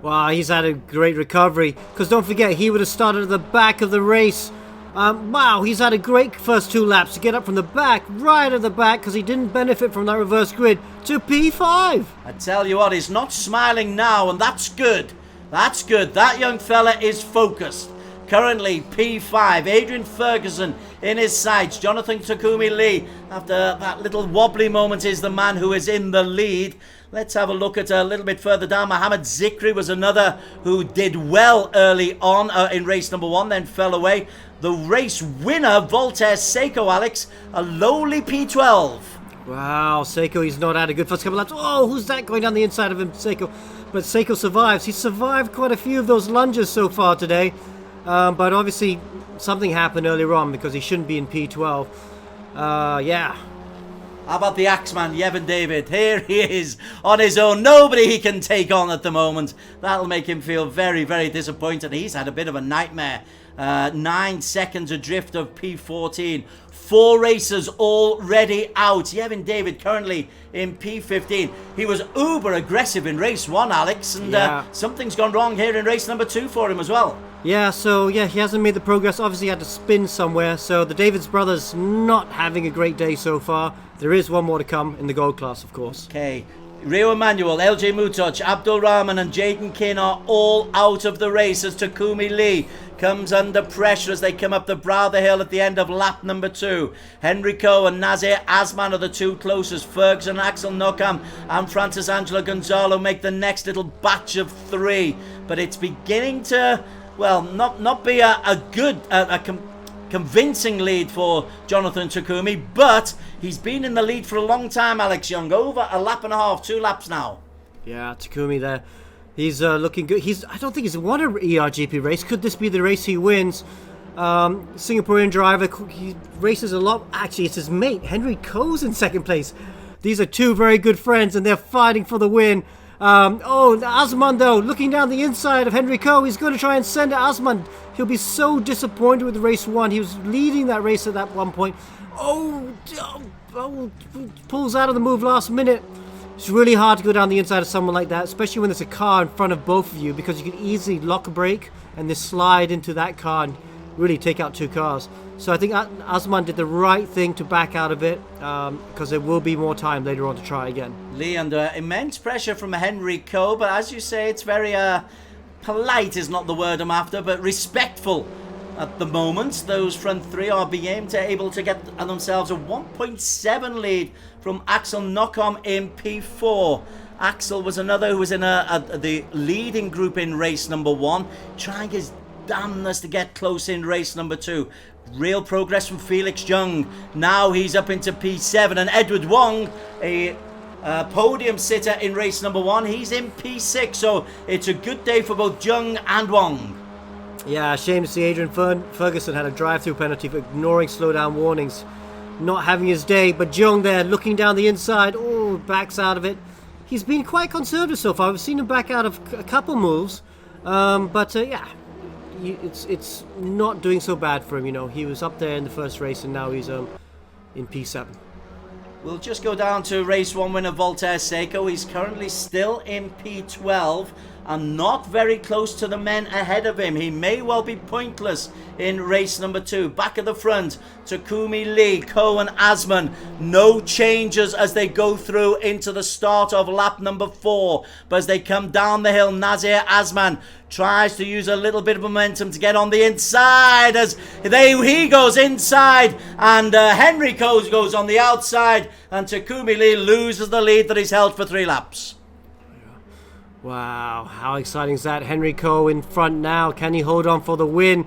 Wow, he's had a great recovery, because don't forget, he would have started at the back of the race. Wow, he's had a great first 2 laps to get up from the back, right at the back, because he didn't benefit from that reverse grid, to P5. I tell you what, he's not smiling now, and that's good. That's good. That young fella is focused. Currently P5, Adrian Ferguson in his sights. Jonathan Takumi Lee, after that little wobbly moment, is the man who is in the lead. Let's have a look at a little bit further down. Mohammed Zikri was another who did well early on in race number 1, then fell away. The race winner, Voltaire Seiko, Alex, a lowly P12. Wow, Seiko, he's not had a good first couple laps. Oh, who's that going down the inside of him? Seiko. But Seiko survives. He's survived quite a few of those lunges so far today. But obviously, something happened earlier on because he shouldn't be in P12. Yeah. How about the Axeman, Yevon David? Here he is on his own. Nobody he can take on at the moment. That'll make him feel very, very disappointed. He's had a bit of a nightmare. 9 seconds adrift of P14. 4 racers already out. Yevon David currently in P15. He was uber aggressive in race 1, Alex, and something's gone wrong here in race number 2 for him as well. Yeah, so he hasn't made the progress. Obviously, he had to spin somewhere. So the Davids brothers not having a great day so far. There is one more to come in the gold class, of course. Okay. Rio Emanuel, LJ Mutoch, Abdul Rahman and Jaden Kin are all out of the race as Takumi Lee comes under pressure as they come up the brow of the hill at the end of lap number 2. Henry Coe and Nazir Asman are the 2 closest. Ferguson, Axel Nokam and Francis Angelo Gonzalo make the next little batch of 3. But it's beginning to, well, not be a good, convincing lead for Jonathan Takumi, but he's been in the lead for a long time, Alex Young. Over a lap and a half, 2 laps now. Yeah, Takumi there. He's looking good. I don't think he's won an ERGP race. Could this be the race he wins? Singaporean driver, he races a lot. Actually, it's his mate, Henry Coe's in 2nd place. These are 2 very good friends, and they're fighting for the win. Osman, though, looking down the inside of Henry Coe, he's going to try and send it. Osman, he'll be so disappointed with race 1. He was leading that race at that one point. Pulls out of the move last minute. It's really hard to go down the inside of someone like that, especially when there's a car in front of both of you, because you can easily lock a brake and then slide into that car and really take out 2 cars. So I think Osman did the right thing to back out of it, because there will be more time later on to try again. Lee under immense pressure from Henry Coe, but as you say, it's very polite is not the word I'm after, but respectful at the moment. Those front 3 are being able to get themselves a 1.7 lead from Axel Nokam in P4. Axel was another who was in the leading group in race number 1, trying his damnness to get close in race number 2. Real progress from Felix Jung. Now he's up into P7, and Edward Wong, a podium sitter in race number 1, he's in P6. So it's a good day for both Jung and Wong. Yeah, shame to see Adrian Ferguson had a drive-through penalty for ignoring slowdown warnings. Not having his day, but Jung there looking down the inside. Oh, backs out of it. He's been quite conservative so far. We've seen him back out of a couple moves, yeah. It's not doing so bad for him, you know. He was up there in the first race, and now he's in P7. We'll just go down to race 1 winner Voltaire Seiko. He's currently still in P12 and not very close to the men ahead of him. He may well be pointless in race number 2. Back at the front, Takumi Lee, Cohen, Asman. No changes as they go through into the start of lap number 4. But as they come down the hill, Nazir Asman tries to use a little bit of momentum to get on the inside as he goes inside and Henry Coe goes on the outside and Takumi Lee loses the lead that he's held for 3 laps. Wow, how exciting is that? Henry Coe in front now. Can he hold on for the win?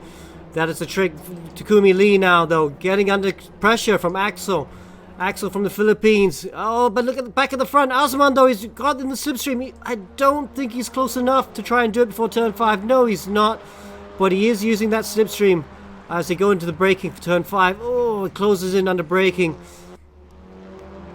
That is the trick. Takumi Lee now, though, getting under pressure from Axel. Axel from the Philippines. Oh, but look at the back of the front. Asman, though, he's got in the slipstream. I don't think he's close enough to try and do it before turn 5. No, he's not. But he is using that slipstream as they go into the braking for turn 5. Oh, it closes in under braking.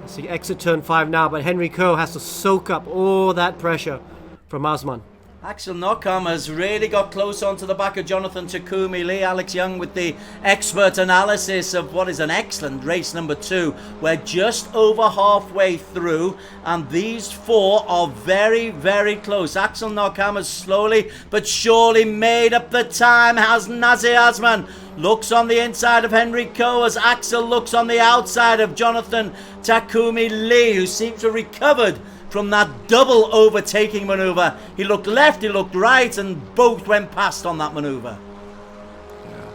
As he exit turn 5 now, but Henry Coe has to soak up all that pressure from Asman. Axel Knockham has really got close onto the back of Jonathan Takumi Lee. Alex Young with the expert analysis of what is an excellent race number 2. We're just over halfway through and these 4 are very, very close. Axel Knockham has slowly but surely made up the time. Has Nazir Asman looks on the inside of Henry Coe as Axel looks on the outside of Jonathan Takumi Lee, who seems to have recovered from that double overtaking maneuver. He looked left, he looked right, and both went past on that maneuver. Yeah.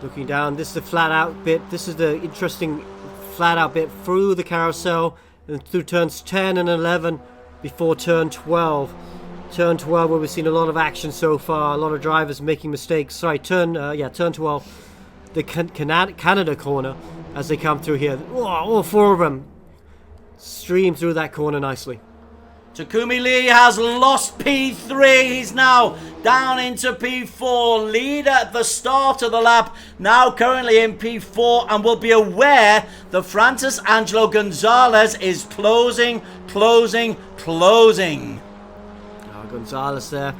Looking down, this is the flat out bit. This is the interesting flat out bit through the carousel and through turns 10 and 11 before turn 12. Turn 12 where we've seen a lot of action so far, a lot of drivers making mistakes. Sorry, turn 12. The Canada corner as they come through here. Oh, all 4 of them stream through that corner nicely. Takumi Lee has lost P3. He's now down into P4. Leader at the start of the lap. Now currently in P4 and will be aware that Francis Angelo Gonzalez is closing. Gonzalez there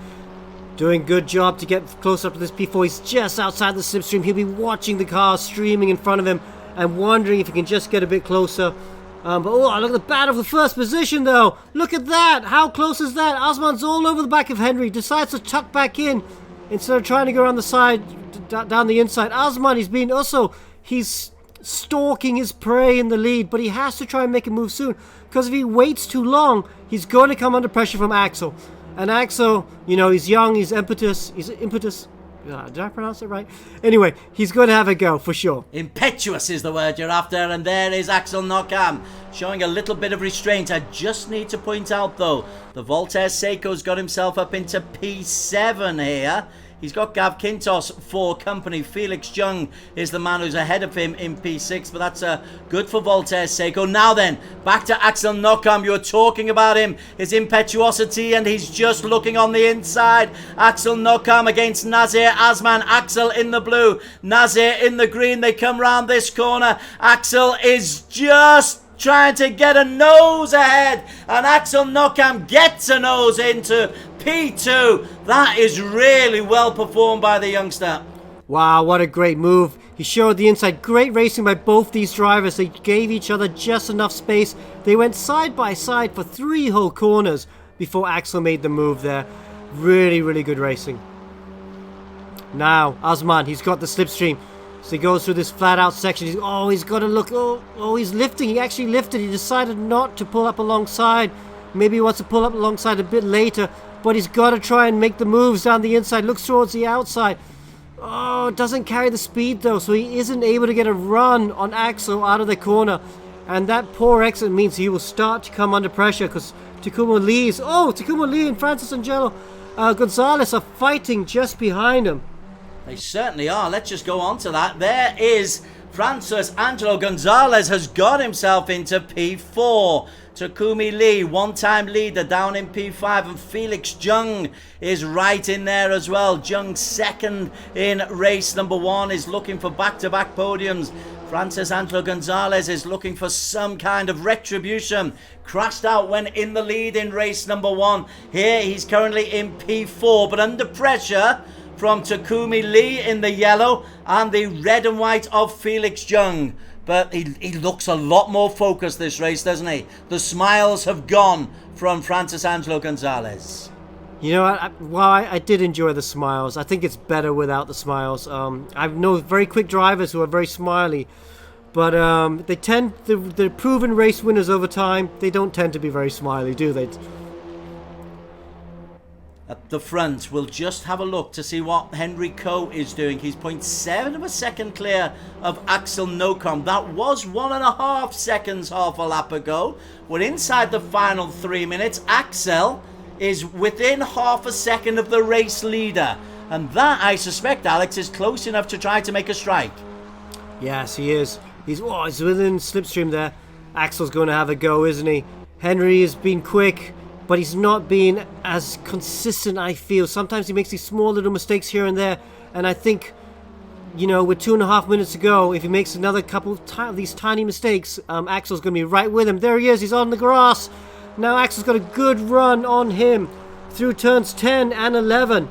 doing good job to get close up to this P4. He's just outside the slipstream. He'll be watching the car streaming in front of him and wondering if he can just get a bit closer. But look at the battle for first position, though. Look at that. How close is that? Asman's all over the back of Henry. Decides to tuck back in instead of trying to go around the side, down the inside. Asman, he's stalking his prey in the lead, but he has to try and make a move soon. Because if he waits too long, he's going to come under pressure from Axel. And Axel, he's young, he's impetus. Did I pronounce it right? Anyway, he's going to have a go for sure. Impetuous is the word you're after, and there is Axel Knockham showing a little bit of restraint. I just need to point out, though, the Voltaire Seiko's got himself up into P7 here. He's got Gav Quintos for company. Felix Jung is the man who's ahead of him in P6, but that's good for Voltaire Seiko. Now then, back to Axel Knockham. You were talking about him, his impetuosity, and he's just looking on the inside. Axel Knockham against Nazir Asman. Axel in the blue, Nazir in the green. They come round this corner. Axel is just trying to get a nose ahead, and Axel Knockham gets a nose into P2. That is really well performed by the youngster. Wow, what a great move. He showed the inside. Great racing by both these drivers. They gave each other just enough space. They went side by side for 3 whole corners before Axel made the move there. Really, really good racing. Now, Asman, he's got the slipstream. So he goes through this flat out section. He's got to look. He's lifting. He actually lifted. He decided not to pull up alongside. Maybe he wants to pull up alongside a bit later. But he's got to try and make the moves down the inside. Looks towards the outside. Doesn't carry the speed though. So he isn't able to get a run on Axel out of the corner. And that poor exit means he will start to come under pressure because Takumi Lee and Francis Angelo Gonzalez are fighting just behind him. They certainly are. Let's just go on to that. There is Francis Angelo Gonzalez has got himself into P4. Takumi Lee, one-time leader, down in P5. And Felix Jung is right in there as well. Jung second in race number 1, is looking for back-to-back podiums. Francis Angelo Gonzalez is looking for some kind of retribution. Crashed out when in the lead in race number 1. Here he's currently in P4, but under pressure from Takumi Lee in the yellow and the red and white of Felix Jung. but he looks a lot more focused this race, doesn't he? The smiles have gone from Francis Angelo Gonzalez. You know, I did enjoy the smiles. I think it's better without the smiles. I know very quick drivers who are very smiley, but they tend, the proven race winners over time, they don't tend to be very smiley, do they? At the front, we'll just have a look to see what Henry Coe is doing. He's 0.7 of a second clear of Axel Nocom. That was 1.5 seconds half a lap ago. We're inside the final 3 minutes. Axel is within half a second of the race leader. And that, I suspect, Alex, is close enough to try to make a strike. Yes, he is. He's within slipstream there. Axel's going to have a go, isn't he? Henry has been quick, but he's not been as consistent, I feel. Sometimes he makes these small little mistakes here and there, and I think, you know, with 2.5 minutes to go, if he makes another couple of these tiny mistakes, Axel's going to be right with him. There he is, he's on the grass. Now Axel's got a good run on him through turns 10 and 11.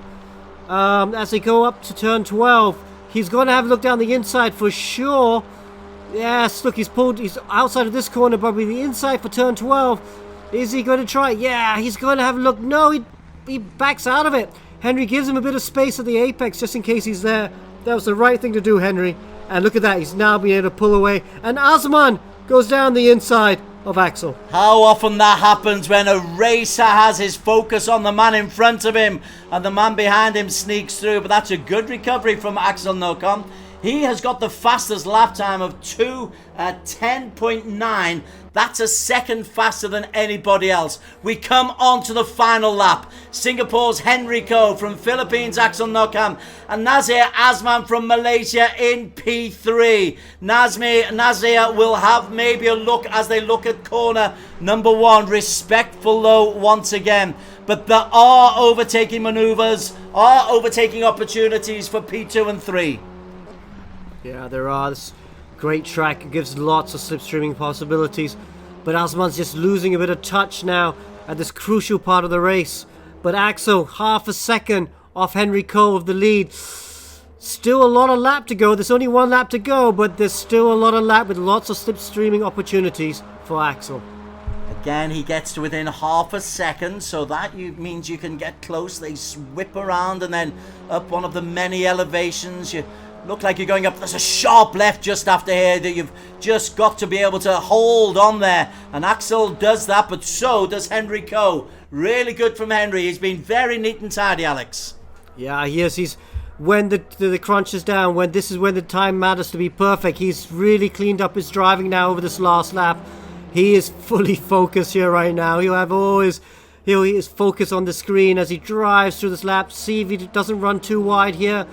As they go up to turn 12, he's going to have a look down the inside for sure. Yes, look, he's outside of this corner, probably the inside for turn 12. Is he going to try? Yeah, he's going to have a look. No, he backs out of it. Henry gives him a bit of space at the apex just in case he's there. That was the right thing to do, Henry. And look at that, he's now being able to pull away. And Osman goes down the inside of Axel. How often that happens when a racer has his focus on the man in front of him and the man behind him sneaks through. But that's a good recovery from Axel Nocom. He has got the fastest lap time of 2:10.9. That's a second faster than anybody else. We come on to the final lap. Singapore's Henry Coe, from Philippines Axel Nocam, and Nazir Azman from Malaysia in P3. Nazir will have maybe a look as they look at corner number 1. Respectful though once again. But there are overtaking manoeuvres, are overtaking opportunities for P2 and 3. Yeah, there are. This great track. It gives lots of slipstreaming possibilities. But Osman's just losing a bit of touch now at this crucial part of the race. But Axel, half a second off Henry Coe of the lead. Still a lot of lap to go. There's only 1 lap to go, but there's still a lot of lap with lots of slipstreaming opportunities for Axel. Again, he gets to within half a second, so that means you can get close. They whip around and then up one of the many elevations. You look like you're going up. There's a sharp left just after here that you've just got to be able to hold on there. And Axel does that, but so does Henry Coe. Really good from Henry. He's been very neat and tidy, Alex. Yeah, he is. He's when the crunch is down, when this is when the time matters to be perfect. He's really cleaned up his driving now over this last lap. He is fully focused here right now. He'll have all his focus on the screen as he drives through this lap. See if he doesn't run too wide here.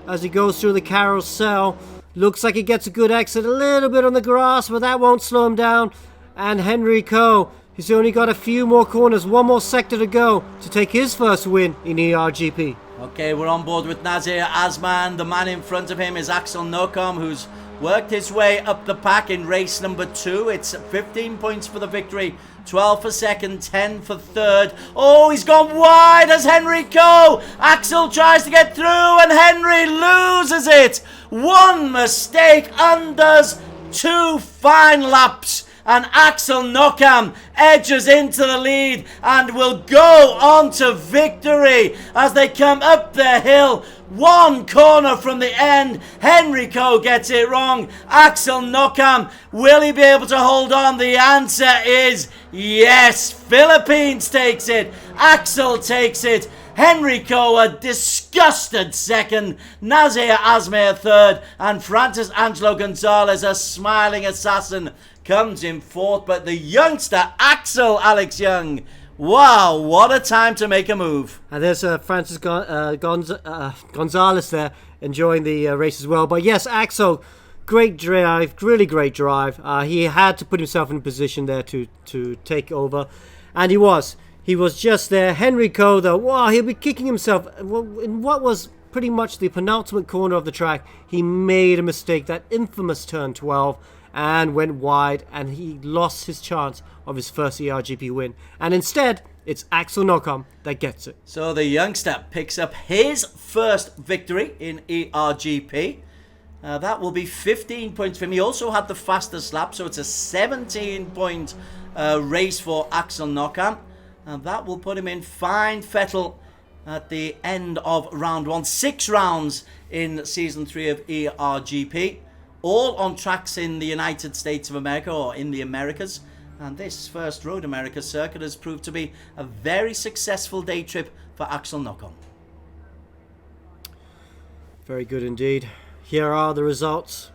As he goes through the carousel, looks like he gets a good exit, a little bit on the grass, but that won't slow him down. And Henry Coe, he's only got a few more corners, 1 more sector to go to take his first win in ERGP. Okay, we're on board with Nazir Azman. The man in front of him is Axel Nocom, who's worked his way up the pack in race number 2. It's 15 points for the victory, 12 for second, 10 for third. Oh, he's gone wide as Henry Coe. Axel tries to get through and Henry loses it. 1 mistake undoes 2 fine laps. And Axel Nocam edges into the lead and will go on to victory as they come up the hill. 1 corner from the end. Henry Coe gets it wrong. Axel Nocam, will he be able to hold on? The answer is yes. Philippines takes it. Axel takes it. Henry Coe a disgusted second, Nazir Azmeh third, and Francis Angelo Gonzalez, a smiling assassin, comes in 4th. But the youngster, Axel Alex Young, wow, what a time to make a move. And there's Francis Gonzalez there enjoying the race as well. But yes, Axel, great drive, really great drive. He had to put himself in a position there to take over, and he was. He was just there. Henry Coe, though, wow, he'll be kicking himself. In what was pretty much the penultimate corner of the track, he made a mistake, that infamous turn 12, and went wide, and he lost his chance of his first ERGP win. And instead, it's Axel Nocam that gets it. So the youngster picks up his first victory in ERGP. That will be 15 points for him. He also had the fastest lap, so it's a 17-point race for Axel Knockham. And that will put him in fine fettle at the end of round 1. 6 rounds in season 3 of ERGP, all on tracks in the United States of America, or in the Americas. And this first Road America circuit has proved to be a very successful day trip for Axel Knockham. Very good indeed. Here are the results.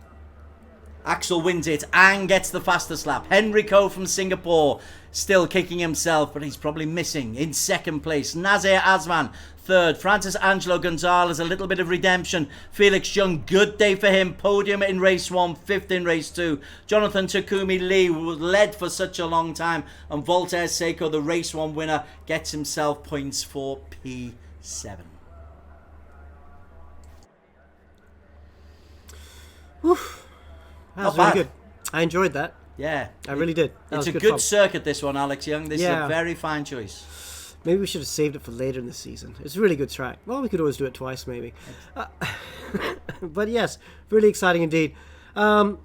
Axel wins it and gets the fastest lap. Henry Ko from Singapore still kicking himself, but he's probably missing. In second place, Nazir Azman. Third, Francis Angelo Gonzalez, a little bit of redemption. Felix Jung, good day for him. Podium in race 1, 5th in race 2. Jonathan Takumi Lee, who was led for such a long time. And Voltaire Seiko, the race 1 winner, gets himself points for P7. Whew. That was really good. I enjoyed that. Yeah. I really did. It's a good circuit, this one, Alex Young. This is Yeah. a very fine choice. Maybe we should have saved it for later in the season. It's a really good track. Well, we could always do it twice, maybe. But yes, really exciting indeed. Wow.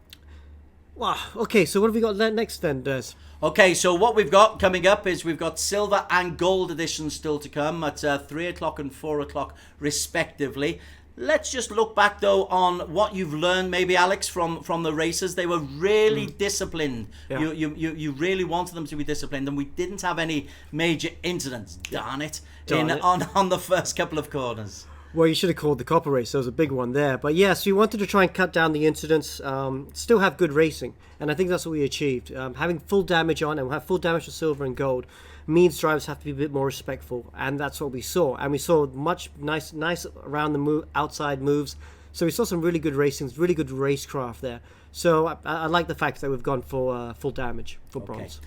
Okay, so what have we got next then, Des? Okay, so what we've got coming up is we've got silver and gold editions still to come at 3 o'clock and 4 o'clock respectively. Let's just look back, though, on what you've learned, maybe, Alex, from the races. They were really disciplined. Yeah. You really wanted them to be disciplined, and we didn't have any major incidents, darn it, Darn it. on the first couple of corners. Well, you should have called the copper race. There was a big one there. But yes, we wanted to try and cut down the incidents, still have good racing. And I think that's what we achieved. Having full damage on, and we'll have full damage for silver and gold, means drivers have to be a bit more respectful. And that's what we saw. And we saw much nice around the outside moves. So we saw some really good racing, really good racecraft there. So I like the fact that we've gone for full damage for bronze. Okay.